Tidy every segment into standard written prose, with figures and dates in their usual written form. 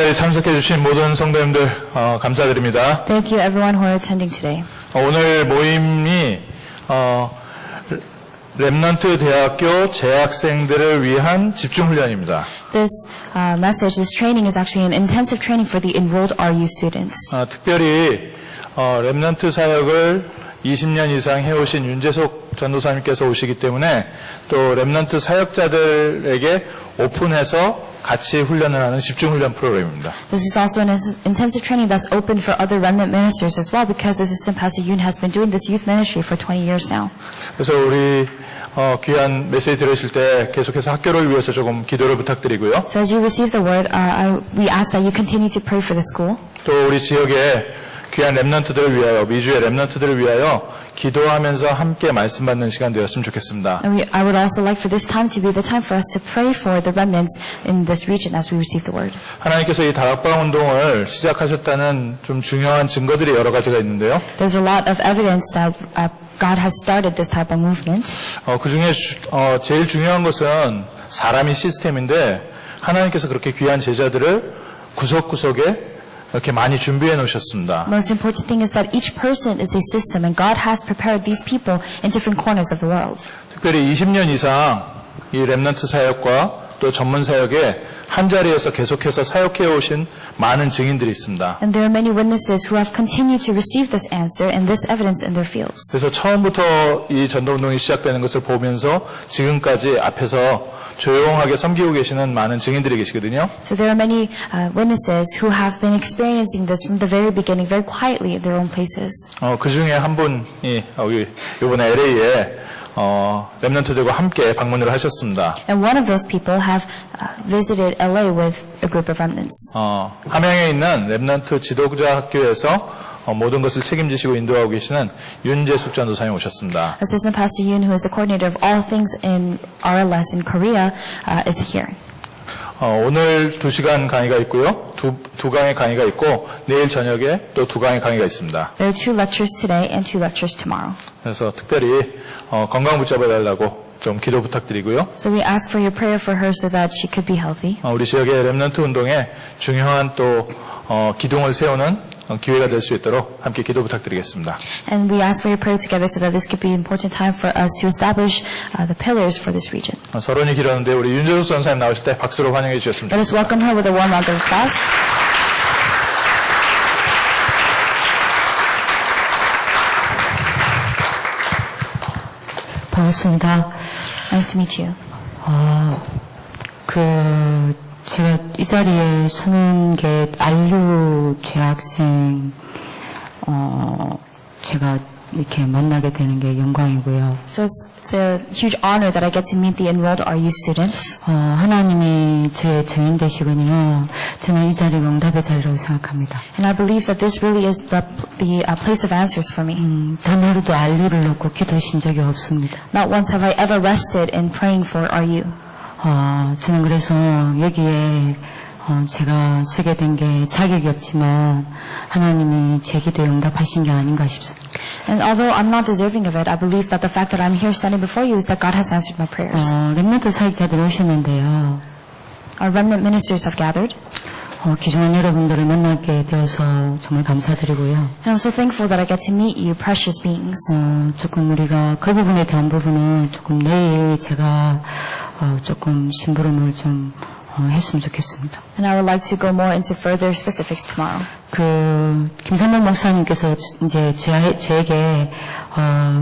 자리에 참석해 주신 모든 성도님들 감사드립니다. Thank you everyone who are attending today. 오늘 모임이 렘넌트 대학교 재학생들을 위한 집중훈련입니다. This message, this training is actually an intensive training for the enrolled RU students. 특별히 렘넌트 사역을 20년 이상 해오신 윤재석 전도사님께서 오시기 때문에 또 렘넌트 사역자들에게 오픈해서 같이 훈련을 하는 집중훈련 프로그램입니다. This is also an intensive training that's open for other remnant ministers as well, because Assistant Pastor Yoon has been doing this youth ministry for 20 years now. 그래서 우리 귀한 메시지 들으실 때 계속해서 학교를 위해서 조금 기도를 부탁드리고요. So as you receive the word, we ask that you continue to pray for the school. 또 우리 지역의 귀한 렘넌트들을 위하여, 미주의 렘넌트들을 위하여 기도하면서 함께 말씀 받는 시간 되었으면 좋겠습니다. And I would also like for this time to be the time for us to pray for the remnants in this region as we receive the word. 하나님께서 이 다락방 운동을 시작하셨다는 좀 중요한 증거들이 여러 가지가 있는데요. There's a lot of evidence that God has started this type of movement. 그 중에 제일 중요한 것은 사람이 시스템인데 하나님께서 그렇게 귀한 제자들을 구석구석에 이렇게 많이 준비해 놓으셨습니다. Most important thing is that each person is a system, and God has prepared these people in different corners of the world. 특별히 20년 이상 이 렘넌트 사역과 또 전문 사역에 한 자리에서 계속해서 사역해 오신 많은 증인들이 있습니다. And there are many witnesses who have continued to receive this answer and this evidence in their fields. 그래서 처음부터 이 전도운동이 시작되는 것을 보면서 지금까지 앞에서 조용하게 섬기고 계시는 많은 증인들이 계시거든요. So there are many witnesses who have been experiencing this from the very beginning, very quietly in their own places. 그 중에 한 분이 이번에 LA에 렘넌트들과 함께 방문을 하셨습니다. And one of those people have visited LA with a group of remnants. 함양에 있는 렘넌트 지도자 학교에서 모든 것을 책임지시고 인도하고 계시는 윤재숙 전도사님 오셨습니다. Assistant Pastor Yoon, who is the coordinator of all things in RLS in Korea, is here. 오늘 2시간 강의가 있고요. 두 강의 강의가 있고 내일 저녁에 또 2강의 강의가 있습니다. There are 2 lectures today and 2 lectures tomorrow. 그래서 특별히 건강 붙잡아 달라고 좀 기도 부탁드리고요. So we ask for your prayer for her so that she could be healthy. 우리 지역의 렘넌트 운동에 중요한 또 기둥을 세우는 기회가 될 수 있도록 함께 기도 부탁드리겠습니다. And we ask for your prayer together so that this could be an important time for us to establish the pillars for this region. 서론이 길었는데 우리 윤재숙 전사님 나오실 때 박수로 환영해 주셨습니다. Let us welcome her with a warm round of applause. 반갑습니다. Nice to meet you. 제가 이 자리에 서는 게 RU 재학생, 제가 이렇게 만나게 되는 게 영광이고요. So it's a huge honor that I get to meet the enrolled RU students. 하나님이 제 증인 되시거니와 저는 이 자리가 응답의 자리라고 생각합니다. And I believe that this really is the place of answers for me. 단 하루도 RU를 놓고 기도하신 적이 없습니다. Not once have I ever rested in praying for RU. 저는 그래서 여기에 제가 쓰게 된 게 자격이 없지만 하나님이 제 기도에 응답하신 게 아닌가 싶습니다. And although I'm not deserving of it, I believe that the fact that I'm here standing before you is that God has answered my prayers. 렘넌트 사역자들 오셨는데요. Our remnant ministers have gathered. 귀중한 여러분들을 만나게 되어서 정말 감사드리고요. And I'm so thankful that I get to meet you, precious beings. 조금 우리가 그 부분에 대한 부분은 조금 내일 제가 조금 심부름을 좀 했으면 좋겠습니다. And I would like to go more into further specifics tomorrow. 김선범 목사님께서 이제 저에게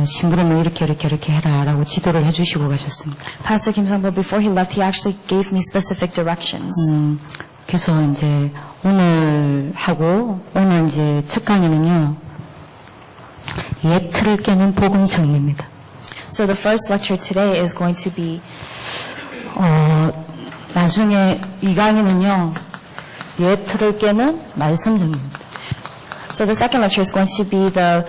심부름을 이렇게 해라라고 지도를 해주시고 가셨습니다. Pastor Kim Sung-bo, before he left, he actually gave me specific directions. 그래서 이제 오늘 이제 첫 강의는요, 옛 틀을 깨는 복음 정리입니다. So the first lecture today is going to be 나중에 이 강의는요, 옛 틀을 깨는 말씀 정리입니다. So the second lecture is going to be the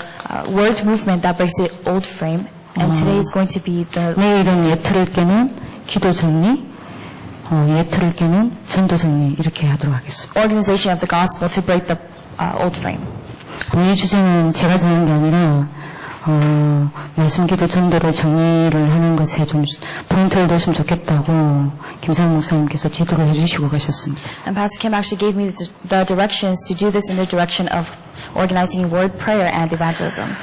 word movement that breaks the old frame, and today is going to be the 내일은 옛 틀을 깨는 기도 정리, 옛 틀을 깨는 전도 정리 이렇게 하도록 하겠습니다. organization of the gospel to break the old frame. 이 주제는 제가 정한 게 아니라 말씀 기도 전도를 정리를 하는 것에 좀 포인트를 뒀으면 좋겠다고 김상 목사님께서 지도를 해주시고 가셨습니다. And Pastor Kim actually gave me the directions to do this in the direction of organizing word prayer and evangelism.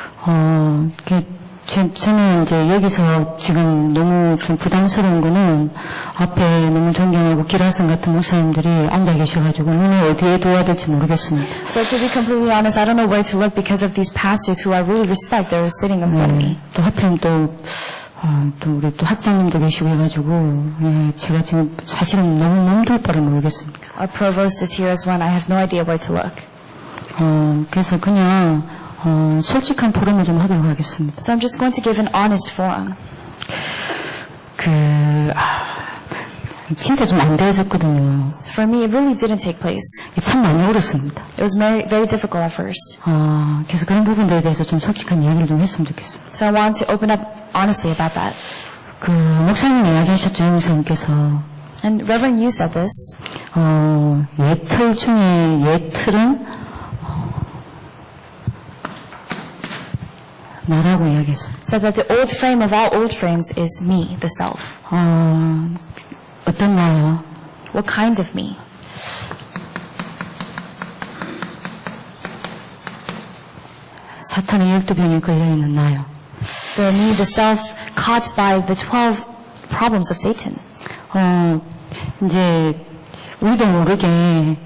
저는 이제 여기서 지금 너무 좀 부담스러운 거는 앞에 너무 존경하고 기라성 같은 목사님들이 앉아 계셔가지고 눈을 어디에 둬야 될지 모르겠습니다. So to be completely honest, I don't know where to look because of these pastors who I really respect. They're sitting in front of me. 또 하필 또 우리 또 학장님도 계시고 해가지고 제가 지금 사실은 너무 몸둘 바를 모르겠습니다. Our provost is here as well. I have no idea where to look. 그래서 그냥 솔직한 포럼을 좀 하도록 하겠습니다. So I'm just going to give an honest forum. 진짜 좀 안 되어졌거든요. For me, it really didn't take place. 참 많이 어렵습니다. It was very, very difficult at first. 그래서 그런 부분들에 대해서 좀 솔직한 이야기를 좀 했으면 좋겠습니다. So I wanted to open up honestly about that. 목사님 이야기하셨죠, 목사님께서. And Reverend, you said this. 예틀 중에 예틀은 나라고 이야기했어요. Said that the old frame of all old frames is me, the self. 어떤 나요? What kind of me? 사탄의 12병에 걸려있는 나요. The me, the self, caught by the 12 problems of Satan. 이제 우리도 모르게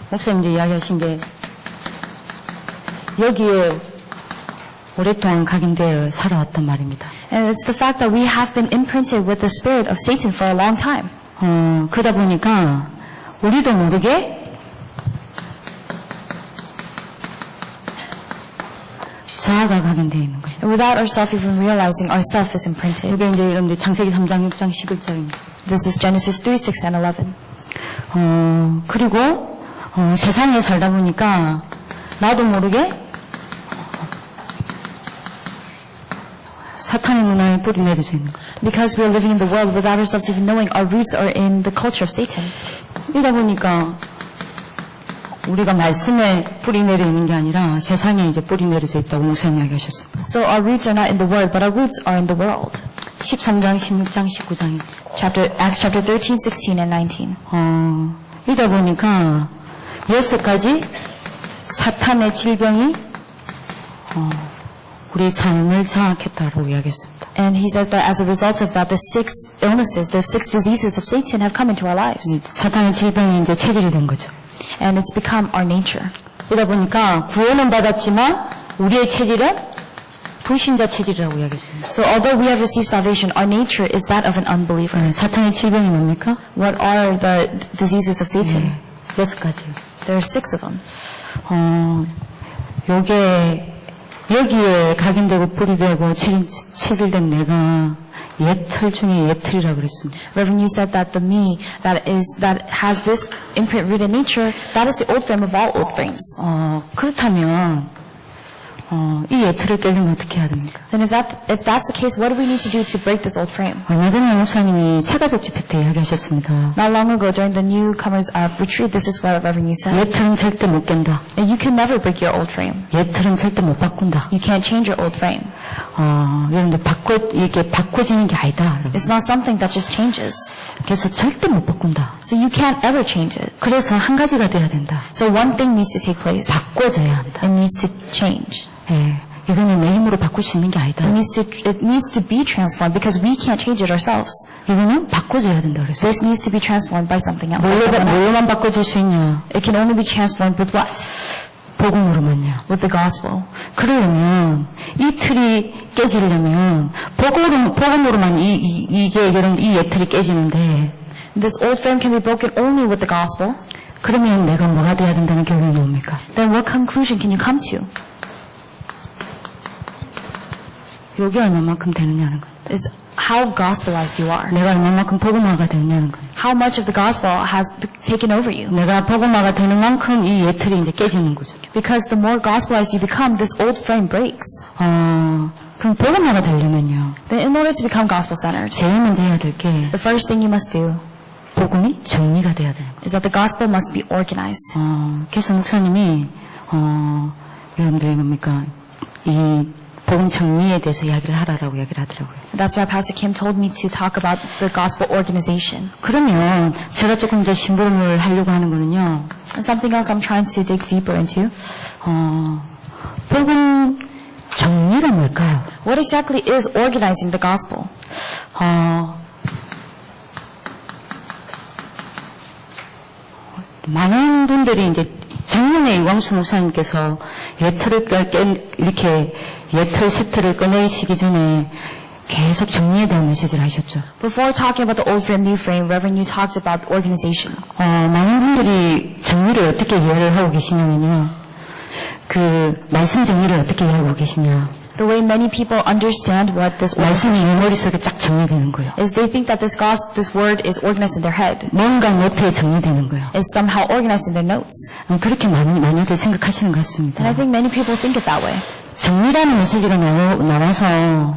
목사님 이제 이야기하신 게 여기에 오랫동안 각인되어 살아왔단 말입니다. And it's the fact that we have been imprinted with the spirit of Satan for a long time. 그러다 보니까 우리도 모르게 자아가 각인되어 있는 거예요. And without ourselves even realizing, our self is imprinted. 이게 이제 여러분들 창세기 3장, 6장, 11장입니다. This is Genesis 3, 6, and 11. 그리고 세상에 살다 보니까 나도 모르게 사탄의 문화에 뿌리 내려져 있는 거예요. Because we are living in the world without ourselves even knowing, our roots are in the culture of Satan. 이러다 보니까 우리가 말씀에 뿌리 내려 있는 게 아니라 세상에 이제 뿌리 내려져 있다고 목사님 이야기하셨습니다. So our roots are not in the word, but our roots are in the world. 13장, 16장, 19장입니다. Acts chapter 13, 16, and 19. 이러다 보니까 6가지 사탄의 질병이 우리 삶을 장악했다고 이야기했습니다. And he says that as a result of that, the 6 illnesses, the 6 diseases of Satan have come into our lives. 사탄의 질병이 이제 체질이 된 거죠. And it's become our nature. 이러다 보니까 구원은 받았지만 우리의 체질은 불신자 체질이라고 이야기했습니다. So although we have received salvation, our nature is that of an unbeliever. 사탄의 질병이 뭡니까? What are the diseases of Satan? 6가지요. There are 6 of them. 여기에 각인되고 뿌리되고 체질된 내가 예틀 중에 예틀이라고 그랬습니다. Reverend, you said that the me that has this imprint rooted nature, that is the old frame of all old frames. 그렇다면 이 예틀을 깨려면 어떻게 해야 됩니까? Then if that's the case, what do we need to do to break this old frame? 얼마 전에 목사님이 새가족 집회 때 이야기하셨습니다. Not long ago, during the newcomers retreat, this is what Reverend you said. 예틀은 절대 못 깬다. And you can never break your old frame. 예틀은 절대 못 바꾼다. You can't change your old frame. 여러분들 이게 바꿔지는 게 아니다. It's not something that just changes. 그래서 절대 못 바꾼다. So you can't ever change it. 그래서 한 가지가 돼야 된다. So one thing needs to take place. 바꿔져야 한다. It needs to change. 이거는 내 힘으로 바꿀 수 있는 게 아니다. It needs to be transformed because we can't change it ourselves. 이거는 바꿔져야 된다 그랬어요. This needs to be transformed by something else. by someone else. 뭘로만 바꿔질 수 있냐? It can only be transformed with what? 복음으로만요. With the gospel. 그러려면 이 틀이 깨지려면 복음으로만 이게 여러분 이 예틀이 깨지는데 This old frame can be broken only with the gospel. 그러면 내가 뭐가 돼야 된다는 결론이 뭡니까? Then what conclusion can you come to? 여기 얼마만큼 되느냐는 거. Is how gospelized you are. 내가 얼마만큼 복음화가 되느냐는 거. How much of the gospel has taken over you. 내가 복음화가 되는 만큼 이 예틀이 이제 깨지는 거죠. Because the more gospelized you become, this old frame breaks. 그럼 복음화가 되려면요. Then in order to become gospel-centered, 제일 먼저 해야 될 게 the first thing you must do 복음이 정리가 돼야 돼요. is that the gospel must be organized. 그래서 목사님이 여러분들이 뭡니까 이 복음 정리에 대해서 이야기를 하라라고 이야기를 하더라고요. That's why Pastor Kim told me to talk about the gospel organization. 그러면 제가 조금 더 심부름을 하려고 하는 거는요. And something else I'm trying to dig deeper into. 복음 정리가 뭘까요? What exactly is organizing the gospel? 많은 분들이 이제 작년에 이광수 목사님께서 이렇게 예틀 세틀을 꺼내시기 전에 계속 정리에 대한 메시지를 하셨죠. Before talking about the old frame, new frame, Reverend, you talked about organization. 많은 분들이 정리를 어떻게 이해를 하고 계시냐면요. 그 말씀 정리를 어떻게 이해하고 계시냐. The way many people understand what this word 말씀이 내 머릿속에 쫙 정리되는 거예요. is, they think that this word is organized in their head. 뭔가 노트에 정리되는 거예요. Is somehow organized in their notes. 그렇게 많이들 생각하시는 것 같습니다. And I think many people think it that way. 정리라는 메시지가 나와서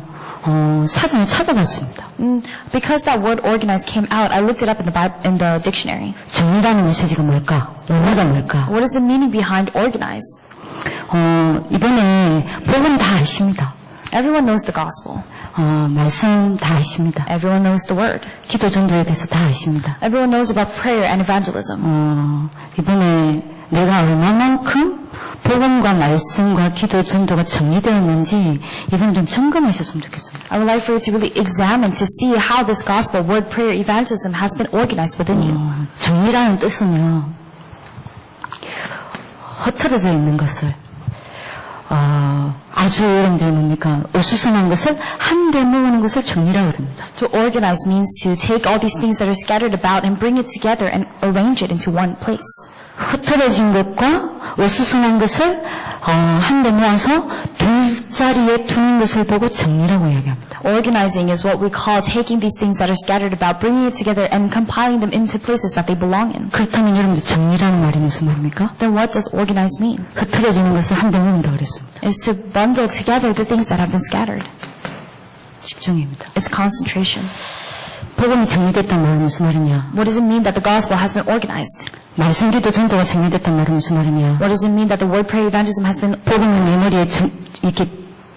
사전에 찾아봤습니다. Because that word organized came out, I looked it up in the Bible, in the dictionary. 정리라는 메시지가 뭘까? 의미가 뭘까? What is the meaning behind organize? 이번에 복음 다 아십니다. Everyone knows the gospel. 말씀 다 아십니다. Everyone knows the word. 기도 전도에 대해서 다 아십니다. Everyone knows about prayer and evangelism. 이번에 내가 얼마만큼 복음과 말씀과 기도 전도가 정리되었는지 이건 좀 점검하셨으면 좋겠습니다. I would like for you to really examine to see how this gospel, word, prayer, evangelism has been organized within you. 정리라는 뜻은요. 흐트러져 있는 것을 아주 여러분들이 뭡니까? 어수선한 것을 한데 모으는 것을 정리라고 합니다. To organize means to take all these things that are scattered about and bring it together and arrange it into one place. 흐트러진 것과 어수선한 것을 한데 모아서 둘자리에 두는 것을 보고 정리라고 이야기합니다. Organizing is what we call taking these things that are scattered about, bringing it together and compiling them into places that they belong in. 그렇다면 여러분들 정리라는 말이 무슨 말입니까? Then what does organize mean? 흐트러지는 것을 한데 모은다고 그랬습니다. Is to bundle together the things that have been scattered. 집중입니다. It's concentration. 복음이 정리됐단 말은 무슨 말이냐? What does it mean that the gospel has been organized? 말씀 기도 전도가 정리됐단 말은 무슨 말이냐? What does it mean that the word, prayer, evangelism has been 복음이 내 머리에 이렇게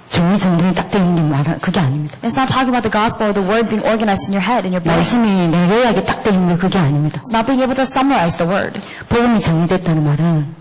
정리정돈이 딱 되어 있는 게 그게 아닙니다. It's not talking about the gospel or the word being organized in your head, in your brain. 말씀이 내 요약에 딱 되어 있는 게 그게 아닙니다. It's not being able to summarize the word. 복음이 정리됐다는 말은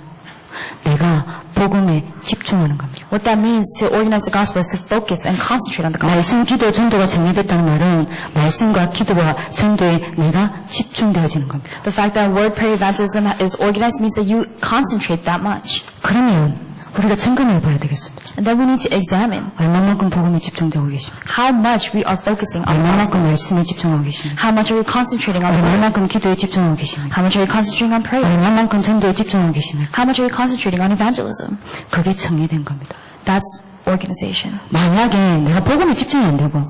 내가 복음에 집중하는 겁니다. What that means to organize the gospel is to focus and concentrate on the gospel. 말씀, 기도, 전도가 정리됐다는 말은 말씀과 기도와 전도에 내가 집중되어지는 겁니다. The fact that word, prayer, evangelism is organized means that you concentrate that much. 그러면 우리가 점검해 봐야 되겠습니다. And then we need to examine 얼마만큼 복음에 집중되고 계십니까? how much we are focusing on the gospel. 얼마만큼 말씀에 집중하고 계십니까? How much are we concentrating on the word? 얼마만큼 기도에 집중하고 계십니까? How much are we concentrating on prayer? 얼마만큼 전도에 집중하고 계십니까? How much are we concentrating on evangelism? 그게 정리된 겁니다. That's organization. 만약에 내가 복음에 집중이 안 되고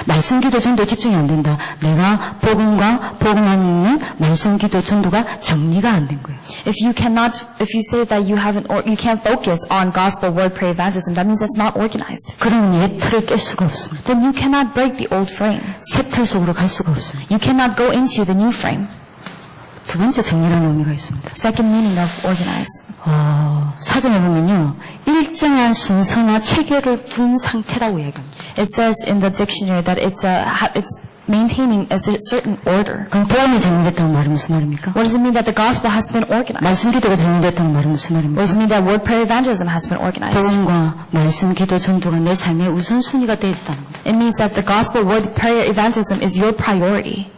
말씀, 기도, 전도에 집중이 안 된다. 내가 복음과 복음 안에 있는 말씀, 기도, 전도가 정리가 안 된 거예요. If you say that you can't focus on gospel, word, prayer, evangelism, that means it's not organized. 그러면 옛 틀을 깰 수가 없습니다. Then you cannot break the old frame. 새 틀 속으로 갈 수가 없습니다. You cannot go into the new frame. 두 번째 정리라는 의미가 있습니다. Second meaning of organize. 사전에 보면요. 일정한 순서나 체계를 둔 상태라고 얘기합니다. It says in the dictionary that it's maintaining a certain order. 그럼 복음이 정리됐다는 말은 무슨 말입니까? What does it mean that the gospel has been organized? 말씀, 기도가 정리됐다는 말은 무슨 What 말입니까? does it mean that word, prayer, evangelism has been organized? 복음과 말씀, 기도, 전도가 내 삶의 우선순위가 되어 있다는 거예요. It means that the gospel, word, prayer, evangelism is your priority.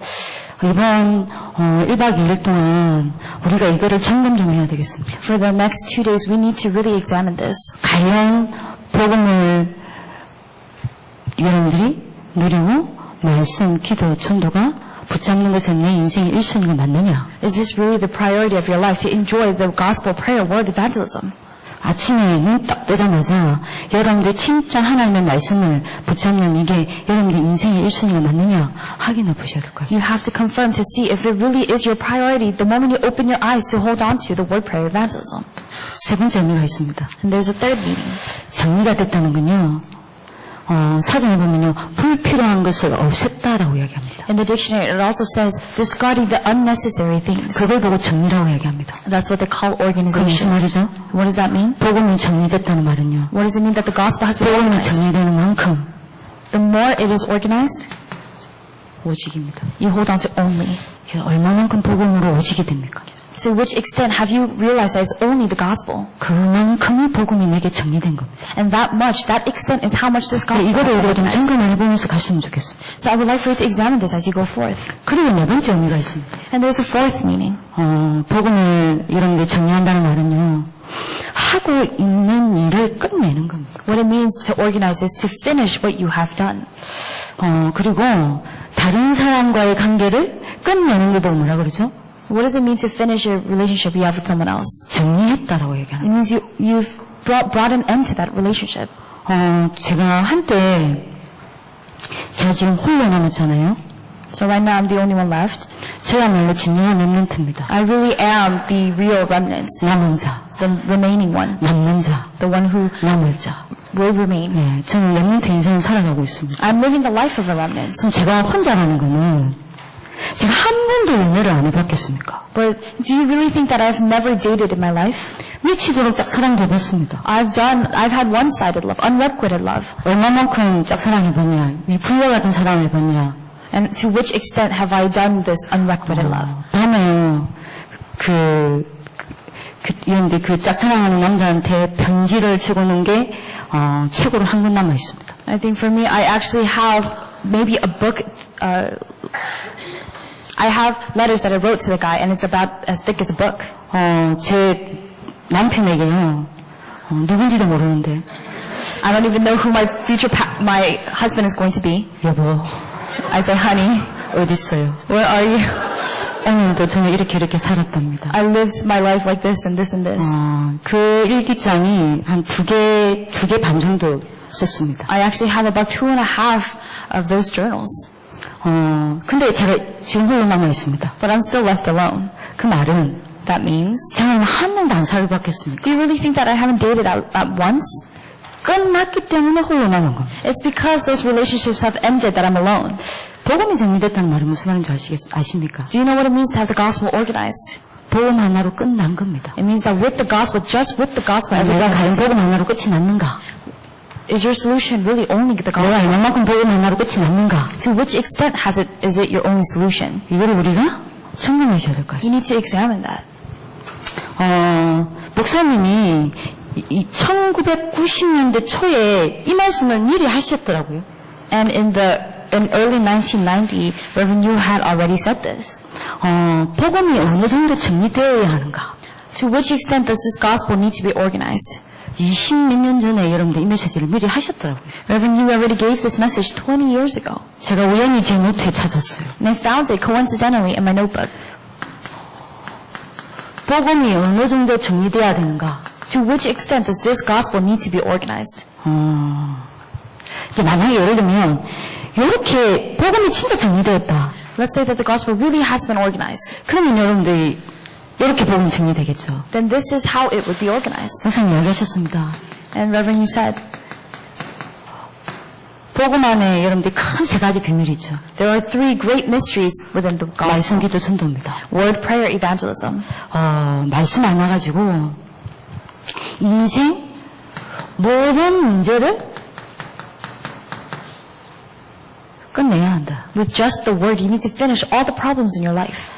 이번 1박 2일 동안 우리가 이거를 점검 좀 해야 되겠습니다. For the next 2 days, we need to really examine this. 과연 복음을 여러분들이 누리고 말씀, 기도, 전도가 붙잡는 것에 내 인생의 1순위가 맞느냐? Is this really the priority of your life, to enjoy the gospel, prayer, word, evangelism? 아침에 눈 딱 뜨자마자 여러분들 진짜 하나님의 말씀을 붙잡는 이게 여러분들 인생의 1순위가 맞느냐 확인해 보셔야 될 것 같습니다. You have to confirm to see if it really is your priority the moment you open your eyes to hold on to the word, prayer, evangelism. 세 번째 의미가 있습니다. And there's a third meaning. 정리가 됐다는 건요. 사전에 보면요, 불필요한 것을 없앴다라고 이야기합니다. In the dictionary, it also says discarding the unnecessary things. 그걸 보고 정리라고 이야기합니다. That's what they call 그 무슨 organization. 말이죠? What does that mean? 복음이 정리됐다는 말은요, What does it mean that the gospel has been 복음이 organized? 정리되는 만큼 The more it is organized, 오직입니다. you hold on to only. 얼마만큼 복음으로 오직이 됩니까? To which extent have you realized that it's only the gospel? 그만큼의 복음이 내게 정리된 겁니다. And that much, that extent is how much this gospel has 이거를 been 우리가 좀 organized. 점검을 해보면서 갔으면 좋겠습니다. So I would like for you to examine this as you go forth. 그리고 네 번째 의미가 있습니다. And there's a fourth meaning. 복음을 이런 데 정리한다는 말은요, 하고 있는 일을 끝내는 겁니다. What it means to organize is to finish what you have done. 그리고 다른 사람과의 관계를 끝내는 걸 보고 뭐라 그러죠? What does it mean to finish a relationship you have with someone else? 정리했다라고 얘기하는 It means you've brought an end to that relationship. 제가 한때 제가 지금 홀로 남았잖아요. So right now I'm the only one left. 저야말로 진정한 렘넌트입니다. I really am the real remnant, 남은 자, the remaining one, 남는 자, the one who 남을 자. will remain. 네, 저는 렘넌트 인생을 살아가고 있습니다. I'm living the life of a remnant. 그럼 제가 혼자라는 거는 제가 한 번도 연애를 안 해봤겠습니까? But do you really think that I've never dated in my life? 미치도록 짝사랑해봤습니다. I've had one-sided love, unrequited love. 얼마만큼 짝사랑해봤냐, 이 불과 같은 사랑해봤냐. And to which extent have I done this unrequited love? 밤에요, 이런데 그 짝사랑하는 남자한테 편지를 적어놓은 게, 책으로 한 권 남아 있습니다. I think for me, I actually have maybe a book, I have letters that I wrote to the guy, and it's about as thick as a book. 제 남편에게요, 누군지도 모르는데, I don't even know who my husband is going to be. 여보, I say, honey, 어딨어요? where are you? 오늘도 저는 이렇게 살았답니다. I lived my life like this and this and this. 그 일기장이 한 두 개 반 정도 썼습니다. I actually have about 2.5 of those journals. 근데 제가 지금 홀로 남아 있습니다. But I'm still left alone. 그 말은 That means, 저는 한 번도 안 사귀어봤겠습니까? do you really think that I haven't dated at once? 끝났기 때문에 홀로 남은 겁니다. It's because those relationships have ended that I'm alone. 복음이 정리됐다는 말이 무슨 말인지 아십니까? Do you know what it means to have the gospel organized? 복음 하나로 끝난 겁니다. It means that with the gospel, just with the gospel, 내가 과연 everything 복음 하나로 끝이 났는가? is your solution really only the 내가 gospel? 얼마만큼 복음 하나로 끝이 났는가? To which extent is it your only solution? 이걸 우리가 점검하셔야 될 것 You 같습니다. need to examine that. 목사님이 이 1990년대 초에 이 말씀을 미리 하셨더라고요. And in early 1990, Reverend Yu had already said this. 복음이 어느 정도 정리되어야 하는가? To which extent does this gospel need to be organized? 20몇 년 전에 여러분들 이 메시지를 미리 하셨더라고요. Reverend Yu already gave this message 20 years ago. 제가 우연히 제 노트에 찾았어요. And I found it coincidentally in my notebook. 복음이 어느 정도 정리되어야 되는가? To which extent does this gospel need to be organized? 이제 만약에 예를 들면 이렇게 복음이 진짜 정리되었다. Let's say that the gospel really has been organized. 그러면 여러분들이 이렇게 복음 정리되겠죠. Then this is how it would be organized. 목사님 이야기하셨습니다. And Reverend Yu said, 복음 안에 여러분들이 큰 세 가지 비밀이 있죠. there are three great mysteries within the gospel. 말씀, 기도, 전도입니다. Word, prayer, evangelism. 말씀 안 와가지고 인생 모든 문제를 끝내야 한다. With just the word, you need to finish all the problems in your life.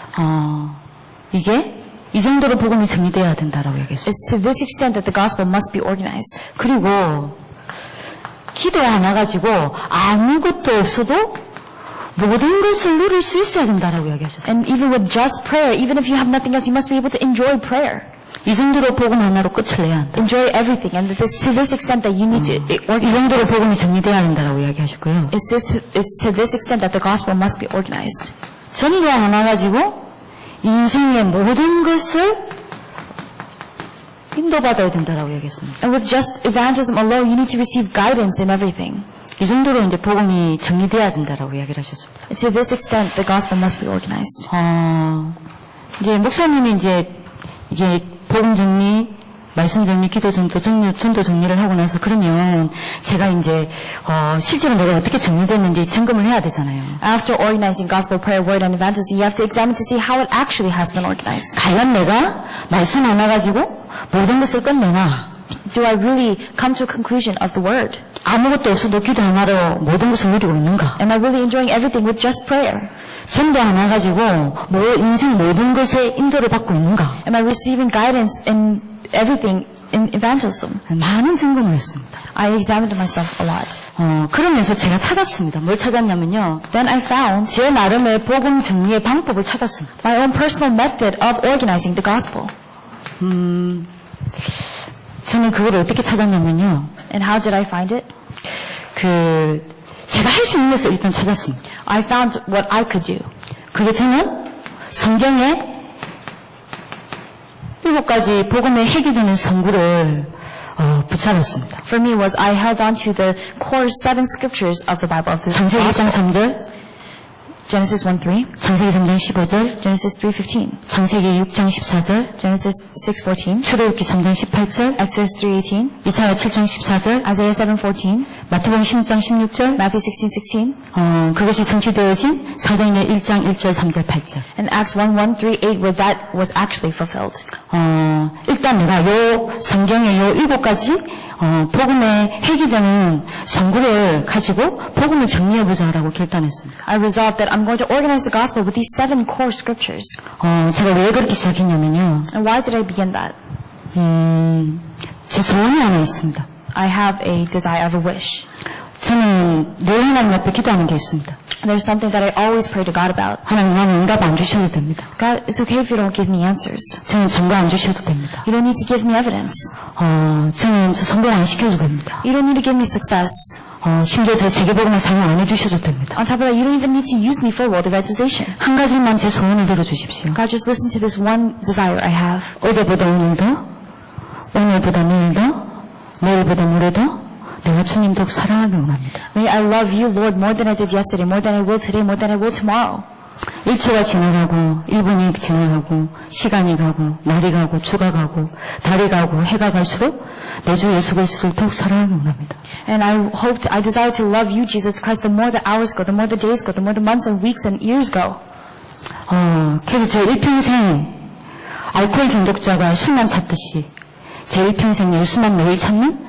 이게 이 정도로 복음이 정리되어야 된다라고 얘기했어요. It's to this extent that the gospel must be organized. 그리고 기도 하나 가지고 아무것도 없어도 모든 것을 누릴 수 있어야 된다라고 이야기하셨어요. And even with just prayer, even if you have nothing else, you must be able to enjoy prayer. 이 정도로 복음 하나로 끝을 내야 한다. Enjoy everything. And to this extent that you need to 이 organize. 정도로 복음이 정리되어야 된다라고 이야기하셨고요. It's to this extent that the gospel must be organized. 전도 하나 가지고 인생의 모든 것을 인도받아야 된다라고 얘기했습니다. And with just evangelism alone, you need to receive guidance in everything. 이 정도로 이제 복음이 정리돼야 된다라고 이야기를 하셨습니다. To this extent, the gospel must be organized. 이제 목사님이 이제 복음 정리 말씀 정리, 기도 전도 정리를 하고 나서 그러면 제가 이제 실제로 내가 어떻게 정리됐는지 점검을 해야 되잖아요. After organizing gospel, prayer, word, and evangelism, you have to examine to see how it actually has been organized. 과연 내가 말씀 하나 가지고 모든 것을 끝내나? Do I really come to a conclusion of the word? 아무것도 없어도 기도 하나로 모든 것을 누리고 있는가? Am I really enjoying everything with just prayer? 전도 하나 가지고 인생 모든 것에 인도를 받고 있는가? Am I receiving guidance in everything in evangelism? 많은 점검을 했습니다. I examined myself a lot. 그러면서 제가 찾았습니다. 뭘 찾았냐면요. Then I found 제 나름의 복음 정리의 방법을 찾았습니다. my own personal method of organizing the gospel. 저는 그걸 어떻게 찾았냐면요. And how did I find it? 제가 할 수 있는 것을 일단 찾았습니다. I found what I could do. 그게 저는 성경에 7가지 복음에 핵이 되는 성구를 붙잡았습니다. For me was I held on to the core 7 scriptures of the Bible, of the 창세기 1장 gospel. 3절, Genesis 1:3, 창세기 3장 15절, Genesis 3:15, 창세기 6장 14절, Genesis 6:14, 출애굽기 3장 18절, Exodus 3:18, 이사야 7장 14절, Isaiah 7:14, 마태복음 16장 16절, Matthew 16:16, 그것이 성취되어진 사도행전 1장 1절 3절 8절. and Acts 1:1-3-8, where that was actually fulfilled. 일단 내가 요 성경의 요 7가지 복음의 핵이 되는 성구를 가지고 복음을 정리해보자라고 결단했습니다. I resolved that I'm going to organize the gospel with these 7 core scriptures. 제가 왜 그렇게 시작했냐면요. And why did I begin that? 제 소원이 하나 있습니다. I have a desire, I have a wish. 저는 늘 하나님 앞에 기도하는 게 있습니다. There's something that I always pray to God about. 하나님 나는 응답 안 주셔도 됩니다. God, it's okay if you don't give me answers. 저는 증거 안 주셔도 됩니다. You don't need to give me evidence. 저는 저 성공 안 시켜도 됩니다. You don't need to give me success. 심지어 저 세계복음을 사용 안 해주셔도 됩니다. On top of that, you don't even need to use me for world evangelization. 한 가지만 제 소원을 들어주십시오. God, just listen to this one desire I have. 어제보다 오늘도, 오늘보다 내일도, 내일보다 모레도 내가 주님 더욱 사랑하길 원합니다. May I love you, Lord, more than I did yesterday, more than I will today, more than I will tomorrow. 1초가 지나가고 1분이 지나가고 시간이 가고 날이 가고 주가 가고 달이 가고 해가 갈수록 내 주 예수 그리스도를 더욱 사랑하길 원합니다. And I desire to love you, Jesus Christ, the more the hours go, the more the days go, the more the months and weeks and years go. 그래서 제 일평생 알코올 중독자가 술만 찾듯이 제 일평생 예수만 매일 찾는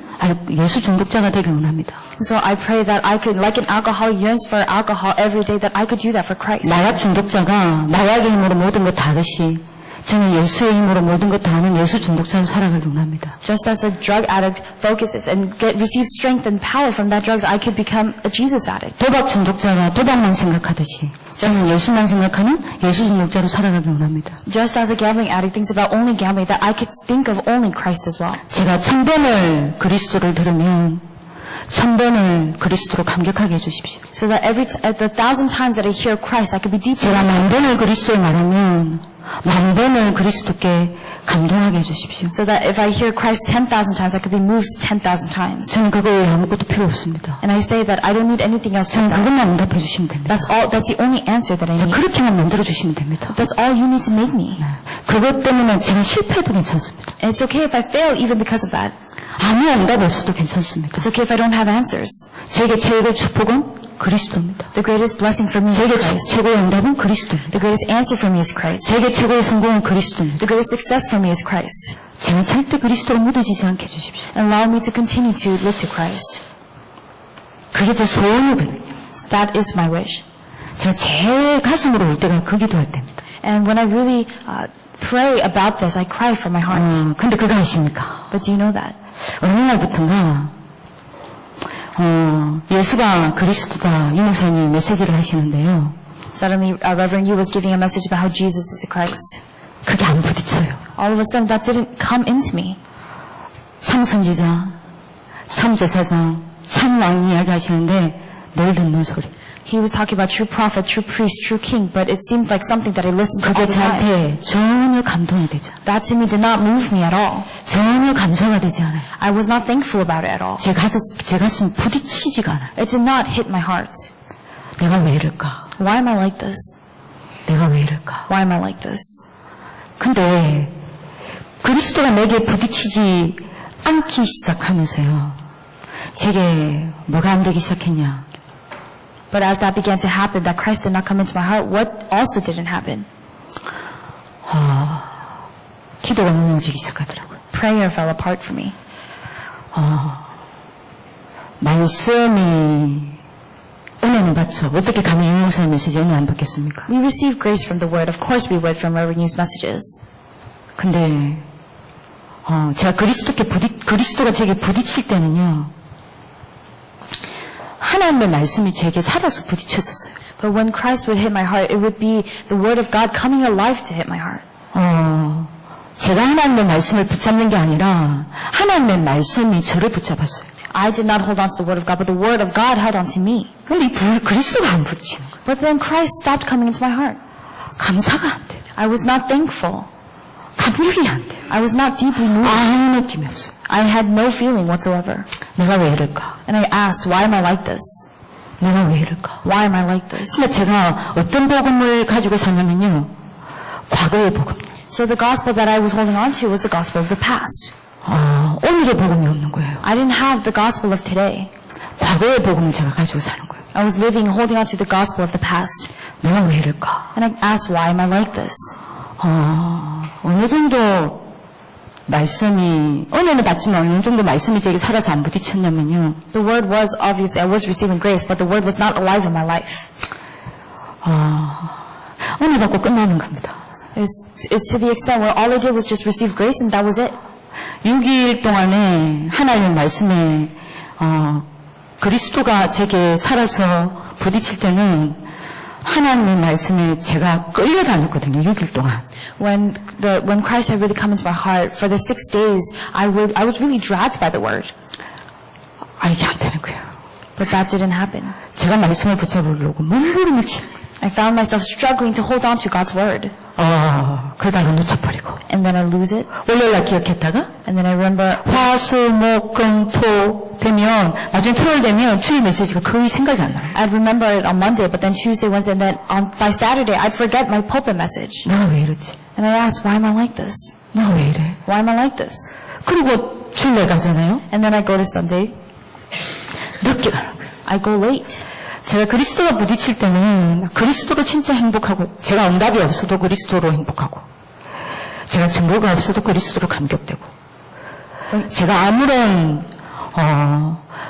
예수 중독자가 되길 원합니다. So I pray that I could, like an alcoholic yearns for alcohol every day, that I could do that for Christ. 마약 중독자가 마약의 힘으로 모든 것 다 하듯이 저는 예수의 힘으로 모든 것 다 하는 예수 중독자로 살아가길 원합니다. Just as a drug addict focuses and receives strength and power from that drugs, I could become a Jesus addict. 도박 중독자가 도박만 생각하듯이 저는 예수만 생각하는 예수 중독자로 살아가길 원합니다. Just as a gambling addict thinks about only gambling, that I could think of only Christ as well. 제가 1000번을 그리스도를 들으면 1000번을 그리스도로 감격하게 해주십시오. So that at the 1,000 times that I hear Christ, I could be deeply. 제가 10,000번을 그리스도를 말하면 10,000번을 그리스도께 감동하게 해주십시오. So that if I hear Christ 10,000 times, I could be moved 10,000 times. 저는 그거 외에 아무것도 필요 없습니다. And I say that I don't need anything else to 저는 that. 그것만 응답해 주시면 됩니다. That's the only answer that I need. 그렇게만 만들어 주시면 됩니다. That's all you need to make me. 그것 때문에 제가 실패해도 괜찮습니다. And it's okay if I fail even because of that. 아무 응답 없어도 괜찮습니다. It's okay if I don't have answers. 제게 최고의 축복은 그리스도입니다. The greatest blessing for me is 제게 Christ. 최고의 응답은 그리스도입니다. The greatest answer for me is Christ. 제게 최고의 성공은 그리스도입니다. The greatest success for me is Christ. 제가 절대 그리스도로 묻어지지 않게 해주십시오. And allow me to continue to look to Christ. 그게 제 소원이거든요. That is my wish. 제가 제일 가슴으로 울 때가 그 기도할 때입니다. And when I really pray about this, I cry from my heart. 근데 그거 아십니까? But do you know that? 어느 날부터인가 예수가 그리스도다 이 목사님이 메시지를 하시는데요. Suddenly, Reverend Yu was giving a message about how Jesus is the Christ. 그게 안 부딪혀요. All of a sudden, that didn't come into me. 참 선지자, 참 제사장, 참 왕 이야기 하시는데 늘 듣는 소리. He was talking about true prophet, true priest, true king, but it seemed like something that I listened to 그게 all the time. 저한테 전혀 감동이 되지 않아요. That to me did not move me at all. 전혀 감사가 되지 않아요. I was not thankful about it at all. 제 가슴 부딪히지가 않아요. It did not hit my heart. 내가 왜 이럴까? Why am I like this? 내가 왜 이럴까? Why am I like this? 근데 그리스도 그리스도가 내게 부딪히지 않기 시작하면서요. 제게 뭐가 안 되기 시작했냐? But as that began to happen, that Christ did not come into my heart, what also didn't happen? 기도가 무너지기 시작하더라고요. Prayer fell apart for me. 말씀이 은혜는 받죠. 어떻게 감히 인용사의 메시지 은혜 안 받겠습니까? We receive grace from the Word. Of course we would from Reverend News messages. 근데 제가 그리스도가 제게 부딪힐 때는요. 하나님의 말씀이 제게 살아서 부딪혔었어요. But when Christ would hit my heart, it would be the Word of God coming alive to hit my heart. 제가 하나님의 말씀을 붙잡는 게 아니라 하나님의 말씀이 저를 붙잡았어요. I did not hold on to the Word of God, but the Word of God held on to me. 근데 그리스도가 안 붙이는 거예요. But then Christ stopped coming into my heart. 감사가 안 돼요. I was not thankful. 감격이 안 돼요. I was not deeply moved. 아무 느낌이 없어요. I had no feeling whatsoever. 내가 왜 이럴까? And I asked, why am I like this? 내가 왜 이럴까? Why am I like this? 근데 제가 어떤 복음을 가지고 사냐면요. 과거의 복음. So the gospel that I was holding on to was the gospel of the past. 오늘의 복음이 없는 거예요. I didn't have the gospel of today. 과거의 복음을 제가 가지고 사는 거예요. I was holding on to the gospel of the past. 내가 왜 이럴까? And I asked, why am I like this? 어느 정도 말씀이, 은혜는 받지만 어느 정도 말씀이 제게 살아서 안 부딪혔냐면요. The word was obviously, I was receiving grace, but the word was not alive in my life. 은혜 받고 끝나는 겁니다. It's to the extent where all I did was just receive grace and that was it. 6일 동안에 하나님의 말씀에 그리스도가 제게 살아서 부딪힐 때는 하나님의 말씀에 제가 끌려다녔거든요. 6일 동안. When Christ had really come into my heart, for the 6 days, I was really dragged by the word. 이게 안 되는 거예요. But that didn't happen. 제가 말씀을 붙잡으려고 몸부림을 치는 거예요. I found myself struggling to hold on to God's word. 그러다가 놓쳐버리고. And then I lose it. 월요일날 기억했다가 And then I remember 화수목금토 되면 나중에 토요일 되면 주일 메시지가 거의 생각이 안 나요. I'd remember it on Monday, but then Tuesday, Wednesday, and then by Saturday, I'd forget my pulpit message. 내가 왜 이러지? And I asked, why am I like this? 내가 왜 이래? Why am I like this? 그리고 주일날 가잖아요. And then I go to Sunday. 늦게 가는 거예요. I go late. 제가 그리스도가 부딪힐 때는 그리스도로 진짜 행복하고 제가 응답이 없어도 그리스도로 행복하고 제가 증거가 없어도 그리스도로 감격되고 제가 아무런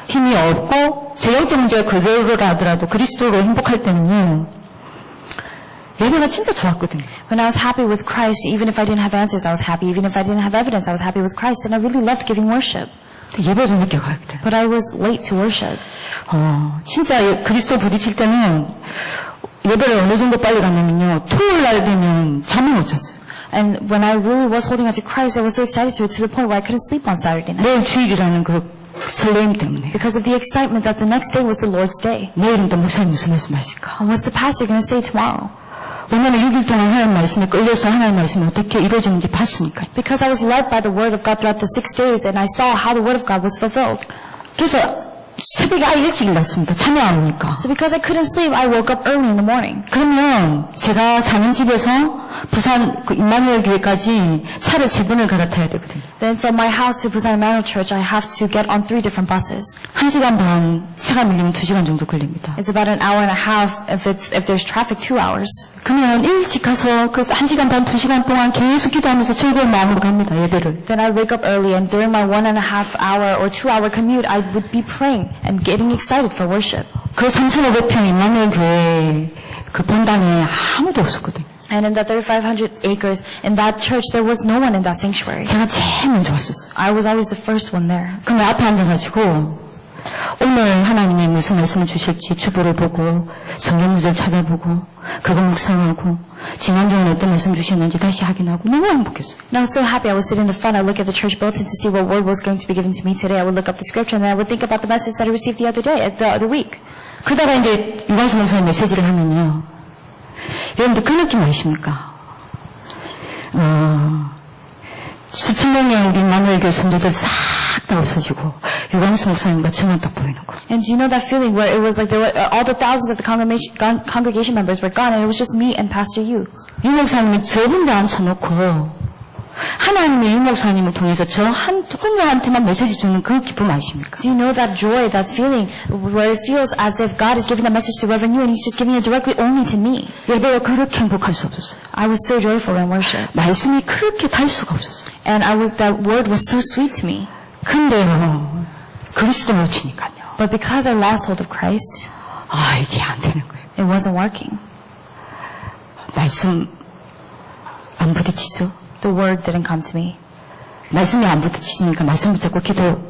힘이 없고 제 영적 문제가 그대로라 하더라도 그리스도로 행복할 때는요 예배가 진짜 좋았거든요. When I was happy with Christ, even if I didn't have answers, I was happy. Even if I didn't have evidence, I was happy with Christ. And I really loved giving worship. 예배 좀 늦게 가야 돼요. But I was late to worship. 진짜 그리스도 부딪힐 때는 예배를 어느 정도 빨리 갔냐면요. 토요일 날 되면 잠을 못 잤어요. And when I really was holding on to Christ, I was so excited to the point where I couldn't sleep on Saturday night. 내일 주일이라는 그 설레임 때문에. Because of the excitement that the next day was the Lord's day. 내일은 또 목사님 무슨 말씀하실까? And what's the pastor going to say tomorrow? 왜냐면 6일 동안 하나님 말씀에 끌려서 하나님 말씀이 어떻게 이루어지는지 봤으니까. Because I was led by the word of God throughout the 6 days and I saw how the word of God was fulfilled. 그래서 새벽에 아예 일찍 일어났습니다. 잠이 안 오니까. So because I couldn't sleep, I woke up early in the morning. 그러면 제가 사는 집에서 부산 임마누엘 교회까지 차를 3번을 갈아타야 되거든요. Then from my house to Busan Emmanuel Church, I have to get on 3 different buses. 1시간 반, 차가 밀리면 2시간 정도 걸립니다. It's about an hour and a half if there's traffic 2 hours. 그러면 일찍 가서 그 1시간 반, 2시간 동안 계속 기도하면서 즐거운 마음으로 갑니다, 예배를. Then I wake up early and during my 1.5 hour or 2 hour commute, I would be praying and getting excited for worship. 그 3,500평 임마누엘 교회 그 본당에 아무도 없었거든요. And in the 3,500 acres, in that church, there was no one in that sanctuary. 제가 제일 먼저 왔었어요. I was always the first one there. 그럼 앞에 앉아가지고 오늘 하나님이 무슨 말씀을 주실지 주보를 보고 성경 구절 찾아보고 그거 묵상하고 지난주에 어떤 말씀 주셨는지 다시 확인하고 너무 행복했어요. And I was so happy. I would sit in the front. I would look at the church bulletin to see what word was going to be given to me today. I would look up the scripture and then I would think about the message that I received the other day, the other week. 그러다가 이제 유광수 목사님 메시지를 하면요. 여러분들 그 느낌 아십니까? 수천 명의 우리 임마누엘 교회 선조들 싹 다 없어지고 유광수 목사님과 저만 딱 보이는 거. And do you know that feeling where it was like there were all the thousands of the congregation members were gone and it was just me and Pastor Yu. 유 목사님이 저 혼자 앉혀놓고 하나님의 유 목사님을 통해서 저 혼자한테만 메시지 주는 그 기쁨 아십니까? Do you know that joy, that feeling, where it feels as if God is giving that message to Reverend Yu and He's just giving it directly only to me? 예배가 그렇게 행복할 수 없었어요. I was so joyful in worship. 말씀이 그렇게 달 수가 없었어요. And that word was so sweet to me. 근데요, 그리스도 놓치니까요. But because I lost hold of Christ, 이게 안 되는 거예요. it wasn't working. 말씀 안 부딪히죠? The word didn't come to me. 말씀이 안 부딪히니까 말씀 붙잡고 기도